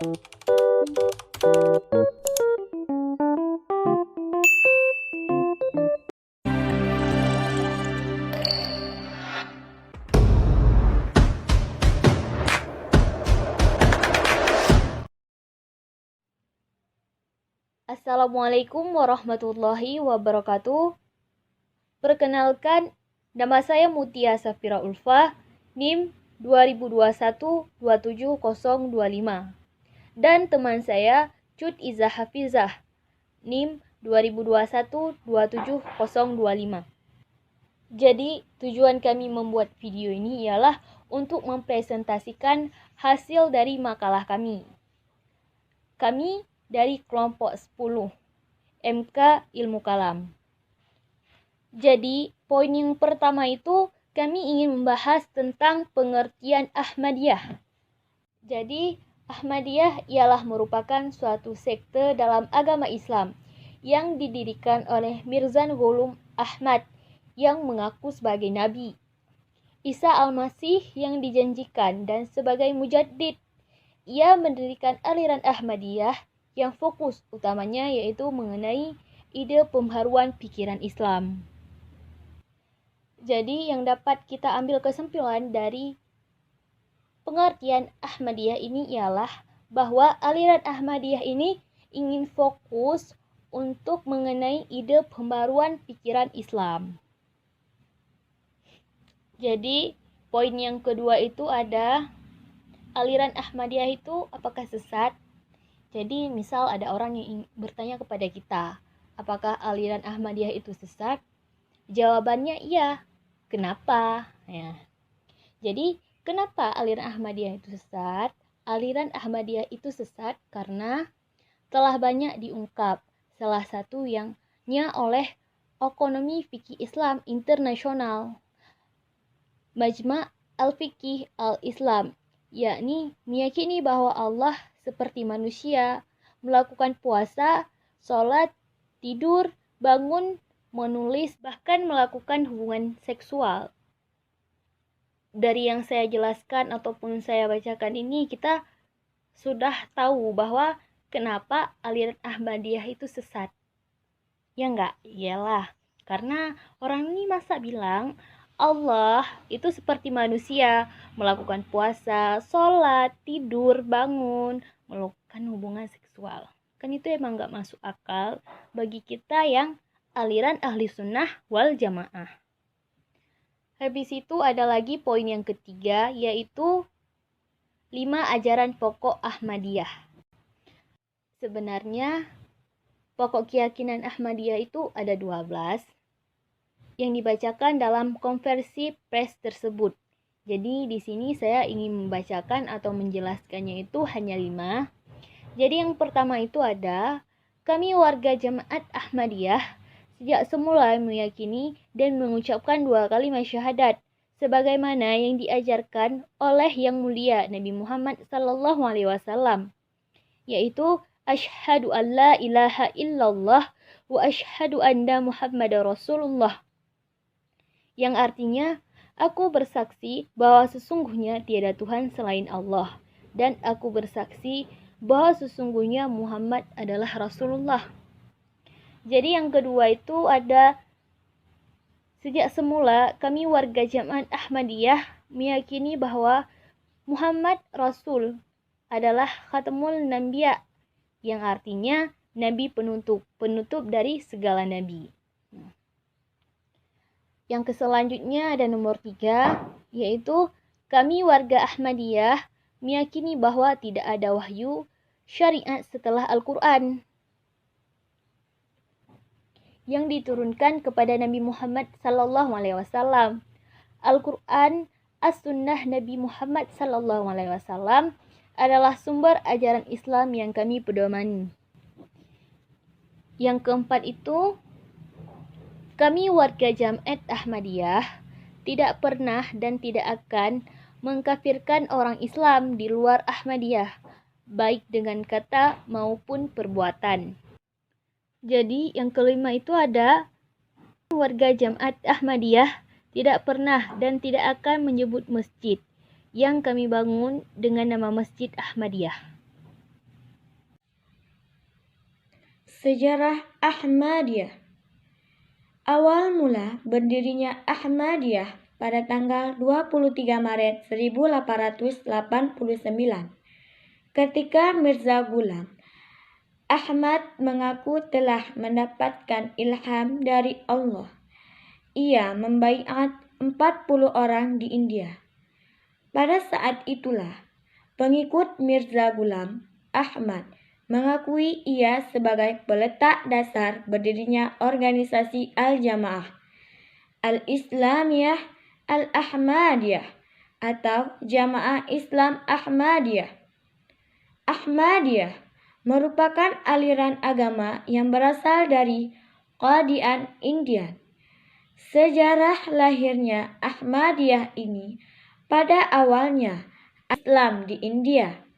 Assalamualaikum warahmatullahi wabarakatuh. Perkenalkan, nama saya Mutia Safira Ulfa, NIM 2021-27025. Dan teman saya Cut Iza Hafizah, NIM 2021-27025. Jadi, tujuan kami membuat video ini ialah untuk mempresentasikan hasil dari makalah kami. Kami dari kelompok 10, MK Ilmu Kalam. Jadi, poin yang pertama itu kami ingin membahas tentang pengertian Ahmadiyah. Jadi, Ahmadiyah ialah merupakan suatu sekte dalam agama Islam yang didirikan oleh Mirza Ghulam Ahmad yang mengaku sebagai Nabi Isa Al-Masih yang dijanjikan dan sebagai mujaddid. Ia mendirikan aliran Ahmadiyah yang fokus utamanya yaitu mengenai ide pembaharuan pikiran Islam. Jadi yang dapat kita ambil kesimpulan dari pengertian Ahmadiyah ini ialah bahwa aliran Ahmadiyah ini ingin fokus untuk mengenai ide pembaharuan pikiran Islam. Jadi poin yang kedua itu ada aliran Ahmadiyah itu apakah sesat? Jadi misal ada orang yang bertanya kepada kita, apakah aliran Ahmadiyah itu sesat? Jawabannya iya. Kenapa? Ya. Jadi kenapa aliran Ahmadiyah itu sesat? Aliran Ahmadiyah itu sesat karena telah banyak diungkap. Salah satu yangnya oleh Ekonomi Fikih Islam Internasional, Majma' Al-Fiqih Al-Islam, yakni meyakini bahwa Allah seperti manusia, melakukan puasa, sholat, tidur, bangun, menulis, bahkan melakukan hubungan seksual. Dari yang saya jelaskan ataupun saya bacakan ini, kita sudah tahu bahwa kenapa aliran Ahmadiyah itu sesat. Ya enggak? Iyalah, karena orang ini masa bilang Allah itu seperti manusia, melakukan puasa, sholat, tidur, bangun, melakukan hubungan seksual. Kan itu emang gak masuk akal bagi kita yang aliran ahli sunnah wal jamaah. Habis itu ada lagi poin yang ketiga, yaitu 5 ajaran pokok Ahmadiyah. Sebenarnya pokok keyakinan Ahmadiyah itu ada 12 yang dibacakan dalam konversi pers tersebut. Jadi di sini saya ingin membacakan atau menjelaskannya itu hanya 5. Jadi yang pertama itu ada, kami warga Jemaat Ahmadiyah sejak semula meyakini dan mengucapkan 2 kalimat syahadat sebagaimana yang diajarkan oleh Yang Mulia Nabi Muhammad SAW, yaitu asyhadu an la ilaha illallah wa asyhadu anna Muhammadar Rasulullah, yang artinya, aku bersaksi bahwa sesungguhnya tiada Tuhan selain Allah, dan aku bersaksi bahwa sesungguhnya Muhammad adalah Rasulullah. Jadi yang kedua itu ada, sejak semula kami warga Jemaat Ahmadiyah meyakini bahwa Muhammad Rasul adalah Khatamul Nambiya, yang artinya Nabi penutup dari segala Nabi. Yang selanjutnya ada nomor 3, yaitu kami warga Ahmadiyah meyakini bahwa tidak ada wahyu syariat setelah Al-Quran yang diturunkan kepada Nabi Muhammad SAW. Al-Quran, As-Sunnah Nabi Muhammad SAW adalah sumber ajaran Islam yang kami pedomani. Yang keempat itu, kami warga Jemaat Ahmadiyah tidak pernah dan tidak akan mengkafirkan orang Islam di luar Ahmadiyah, baik dengan kata maupun perbuatan. Jadi yang kelima itu ada, warga Jemaat Ahmadiyah tidak pernah dan tidak akan menyebut masjid yang kami bangun dengan nama Masjid Ahmadiyah. Sejarah Ahmadiyah. Awal mula berdirinya Ahmadiyah pada tanggal 23 Maret 1889 ketika Mirza Ghulam Ahmad mengaku telah mendapatkan ilham dari Allah. Ia membaiat 40 orang di India. Pada saat itulah pengikut Mirza Ghulam Ahmad mengakui ia sebagai peletak dasar berdirinya organisasi Al-Jamaah Al-Islamiyah Al-Ahmadiyah atau Jamaah Islam Ahmadiyah. Ahmadiyah merupakan aliran agama yang berasal dari Qadian, India. Sejarah lahirnya Ahmadiyah ini pada awalnya Islam di India.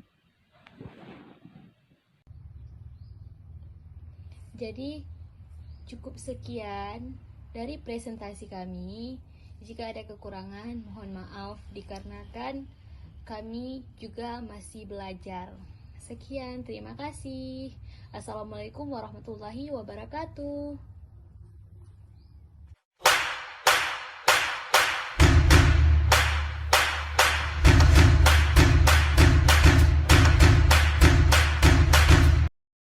Jadi cukup sekian dari presentasi kami. Jika ada kekurangan, mohon maaf dikarenakan kami juga masih belajar. Sekian, terima kasih. Assalamualaikum warahmatullahi wabarakatuh.